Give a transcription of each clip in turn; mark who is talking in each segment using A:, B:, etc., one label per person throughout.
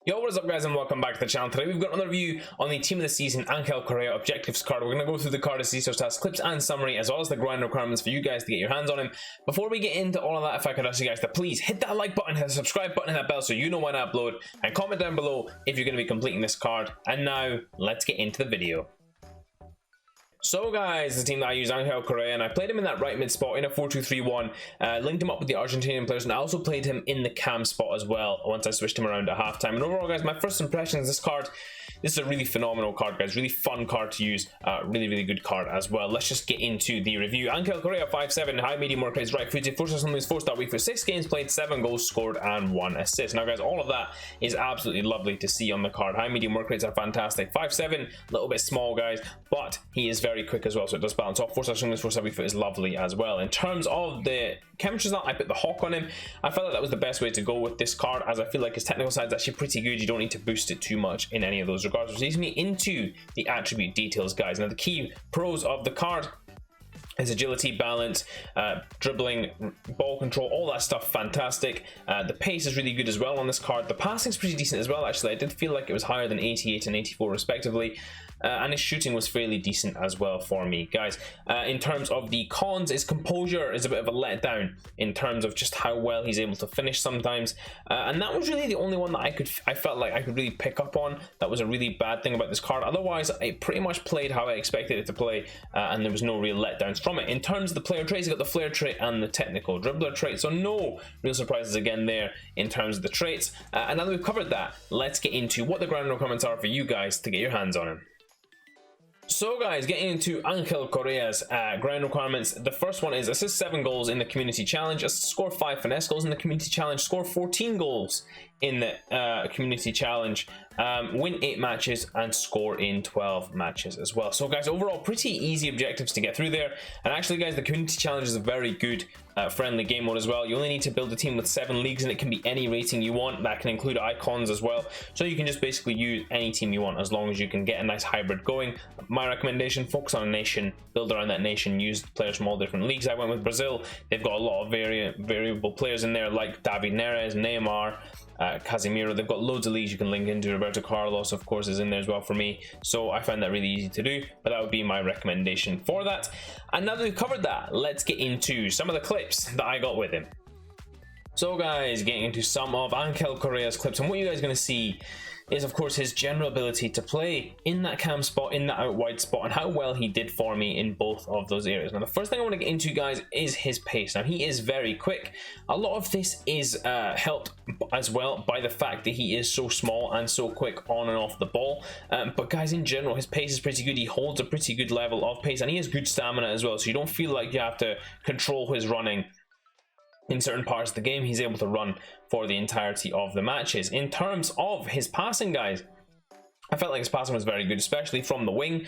A: Yo, what is up guys and welcome back to the channel. Today we've got another review on the team of the season Correa objectives card. We're going to go through the card as stats, clips and summary, as well as the grind requirements for you guys to get your hands on him. Before we get into all of that, if I could ask you guys to please hit that like button, hit the subscribe button, and that bell so you know when I upload, and comment down below if you're going to be completing this card. And now let's get into the video. So guys, the team that I use, Correa, and I played him in that right mid spot in a 4-2-3-1, linked him up with the Argentinian players, and I also played him in the cam spot as well once I switched him around at halftime. And overall guys, my first impressions, this is a really phenomenal card guys, really fun card to use, really good card as well. Let's just get into the review. Correa, 5'7", high medium work rate, right footed, 4-star moves, 4-star week for 6 games played, 7 goals scored and 1 assist. Now guys, all of that is absolutely lovely to see on the card. High medium work rates are fantastic. 5'7", a little bit small guys, but he is very quick as well, so it does balance off. 4-star swing, 4-star weak foot is lovely as well. In terms of the chemistry slot, I put the Hawk on him. I felt like that was the best way to go with this card, as I feel like his technical side is actually pretty good. You don't need to boost it too much in any of those regards, which leads me into the attribute details guys. Now the key pros of the card is agility, balance, dribbling, ball control, all that stuff fantastic. The pace is really good as well on this card. The passing is pretty decent as well actually. I did feel like it was higher than 88 and 84 respectively. And his shooting was fairly decent as well for me guys. In terms of the cons, his composure is a bit of a letdown in terms of just how well he's able to finish sometimes, and that was really the only one that I felt like I could really pick up on. That was a really bad thing about this card. Otherwise it pretty much played how I expected it to play, and there was no real letdowns from it. In terms of the player traits, you got the flair trait and the technical dribbler trait, so no real surprises again there in terms of the traits. And now that we've covered that, let's get into what the ground requirements are for you guys to get your hands on him. So guys, getting into Correa's ground requirements, the first one is assist 7 goals in the community challenge, score 5 finesse goals in the community challenge, score 14 goals in the community challenge, win 8 matches and score in 12 matches as well. So guys, overall pretty easy objectives to get through there. And actually guys, the community challenge is a very good friendly game mode as well. You only need to build a team with 7 leagues, and it can be any rating you want. That can include icons as well, so you can just basically use any team you want as long as you can get a nice hybrid going. My recommendation, focus on a nation, build around that nation, use players from all different leagues. I went with Brazil. They've got a lot of variable players in there like David Neres, Neymar, Casemiro. They've got loads of leagues you can link into. Roberto Carlos of course is in there as well for me, so I found that really easy to do, but that would be my recommendation for that. And now that we've covered that, let's get into some of the clips that I got with him. So guys, getting into some of Correa's clips, and what you guys are going to see is of course his general ability to play in that cam spot, in that out wide spot, and how well he did for me in both of those areas. Now the first thing I want to get into guys is his pace. Now he is very quick. A lot of this is helped as well by the fact that he is so small and so quick on and off the ball, but guys, in general his pace is pretty good. He holds a pretty good level of pace, and he has good stamina as well, so you don't feel like you have to control his running. In certain parts of the game, he's able to run for the entirety of the matches. In terms of his passing guys, I felt like his passing was very good, especially from the wing.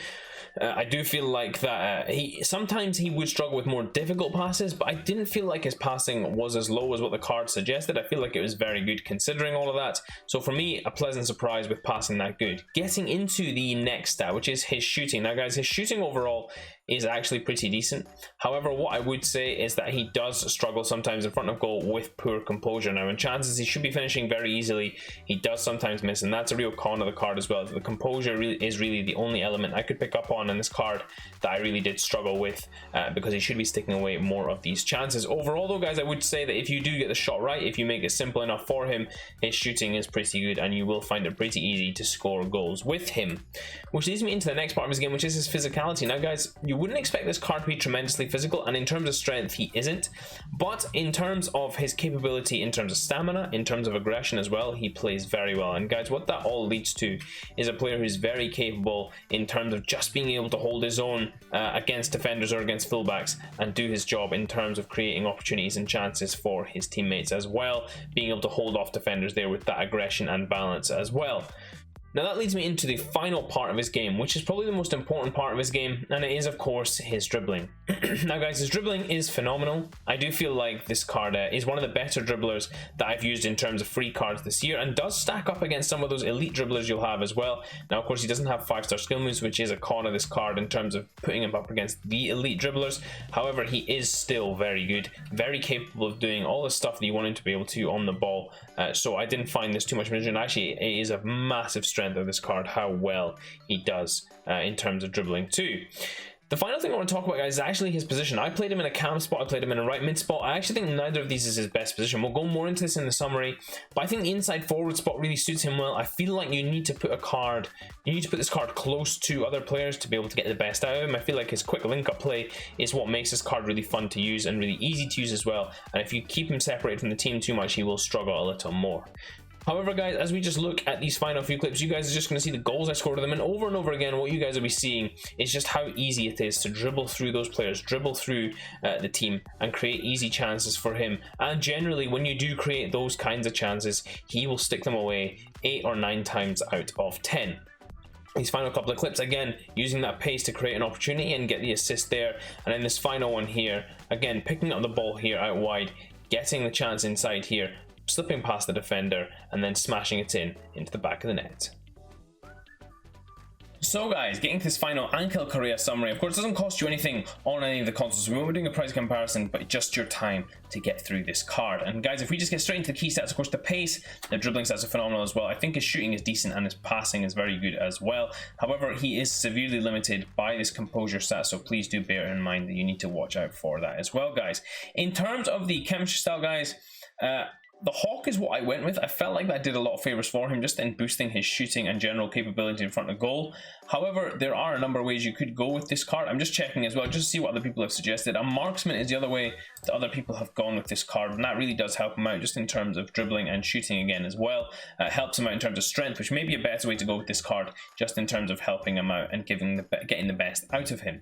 A: I do feel like that sometimes he would struggle with more difficult passes, but I didn't feel like his passing was as low as what the card suggested. I feel like it was very good considering all of that. So for me, a pleasant surprise with passing that good. Getting into the next stat, which is his shooting. Now guys, his shooting overall is actually pretty decent. However, what I would say is that he does struggle sometimes in front of goal with poor composure. Now in chances he should be finishing very easily, he does sometimes miss, and that's a real con of the card as well. The composure is really the only element I could pick up on in this card that I really did struggle with, because he should be sticking away more of these chances. Overall though guys, I would say that if you do get the shot right, if you make it simple enough for him, his shooting is pretty good, and you will find it pretty easy to score goals with him. Which leads me into the next part of his game, which is his physicality. Now guys, you wouldn't expect this card to be tremendously physical, and in terms of strength he isn't, but in terms of his capability, in terms of stamina, in terms of aggression as well, he plays very well. And guys, what that all leads to is a player who's very capable in terms of just being able to hold his own against defenders or against fullbacks, and do his job in terms of creating opportunities and chances for his teammates as well, being able to hold off defenders there with that aggression and balance as well. Now that leads me into the final part of his game, which is probably the most important part of his game, and it is of course his dribbling. Now guys, his dribbling is phenomenal. I do feel like this card is one of the better dribblers that I've used in terms of free cards this year, and does stack up against some of those elite dribblers you'll have as well. Now of course he doesn't have 5-star skill moves, which is a con of this card in terms of putting him up against the elite dribblers. However, he is still very good, very capable of doing all the stuff that you want him to be able to on the ball. So I didn't find this too much of an issue, and actually it is a massive strength of this card how well he does in terms of dribbling too. The final thing I want to talk about, guys, is actually his position. I played him in a cam spot, I played him in a right mid spot. I actually think neither of these is his best position. We'll go more into this in the summary, but I think the inside forward spot really suits him well. I feel like you need to put this card close to other players to be able to get the best out of him. I feel like his quick link up play is what makes this card really fun to use and really easy to use as well. And if you keep him separated from the team too much, he will struggle a little more. However, guys, as we just look at these final few clips, you guys are just going to see the goals I scored with them, and over again, what you guys will be seeing is just how easy it is to dribble through those players, dribble through the team, and create easy chances for him. And generally, when you do create those kinds of chances, he will stick them away 8 or 9 times out of 10. These final couple of clips, again, using that pace to create an opportunity and get the assist there. And then this final one here, again, picking up the ball here out wide, getting the chance inside here, slipping past the defender, and then smashing it into the back of the net. So guys, getting to this final Angel Correa summary, of course it doesn't cost you anything on any of the consoles. We won't be doing a price comparison, but just your time to get through this card. And guys, if we just get straight into the key stats, of course the pace, the dribbling stats are phenomenal as well. I think his shooting is decent and his passing is very good as well. However, he is severely limited by this composure stat, so please do bear in mind that you need to watch out for that as well, guys. In terms of the chemistry style, guys, the Hawk is what I went with. I felt like that did a lot of favors for him just in boosting his shooting and general capability in front of goal. However, there are a number of ways you could go with this card. I'm just checking as well, just to see what other people have suggested. A marksman is the other way that other people have gone with this card, and that really does help him out just in terms of dribbling and shooting again as well. Helps him out in terms of strength, which may be a better way to go with this card, just in terms of helping him out and getting the best out of him.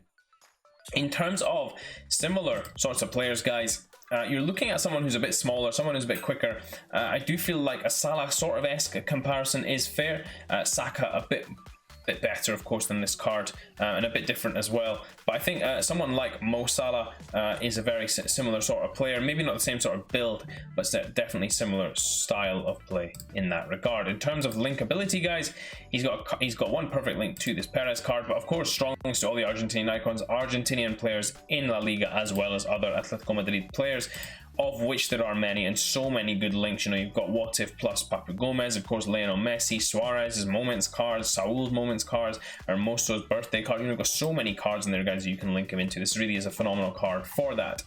A: In terms of similar sorts of players, guys, you're looking at someone who's a bit smaller, someone who's a bit quicker. I do feel like a Salah sort of esque comparison is fair. Saka a bit better, of course, than this card, and a bit different as well. But I think someone like Mo Salah is a very similar sort of player. Maybe not the same sort of build, but definitely similar style of play in that regard. In terms of linkability, guys, he's got one perfect link to this Perez card, but of course strong links to all the Argentinian icons, Argentinian players in La Liga, as well as other Atletico Madrid players, of which there are many, and so many good links. You know, you've got What If plus Papu Gomez, of course, Lionel Messi, Suarez's moments cards, Saul's moments cards, Hermoso's birthday card. You know, you've got so many cards in there, guys, that you can link him into. This really is a phenomenal card for that.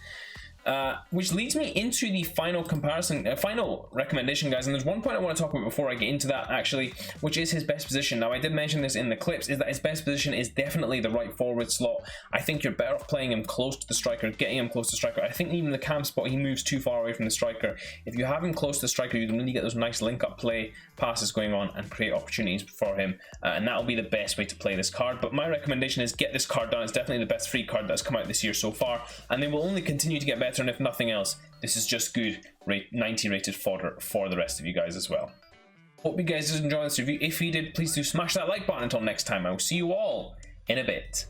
A: Which leads me into the final comparison, final recommendation, guys. And there's one point I want to talk about before I get into that, actually, which is his best position. Now, I did mention this in the clips, is that his best position is definitely the right forward slot. I think you're better off playing him close to the striker, getting him close to the striker. I think even the cam spot, he moves too far away from the striker. If you have him close to the striker, you can really get those nice link-up play passes going on and create opportunities for him. And that'll be the best way to play this card. But my recommendation is get this card done. It's definitely the best free card that's come out this year so far. And they will only continue to get better, and if nothing else, this is just good 90 rated fodder for the rest of you guys as well. Hope you guys did enjoy this review. If you did, please do smash that like button. Until next time, I will see you all in a bit.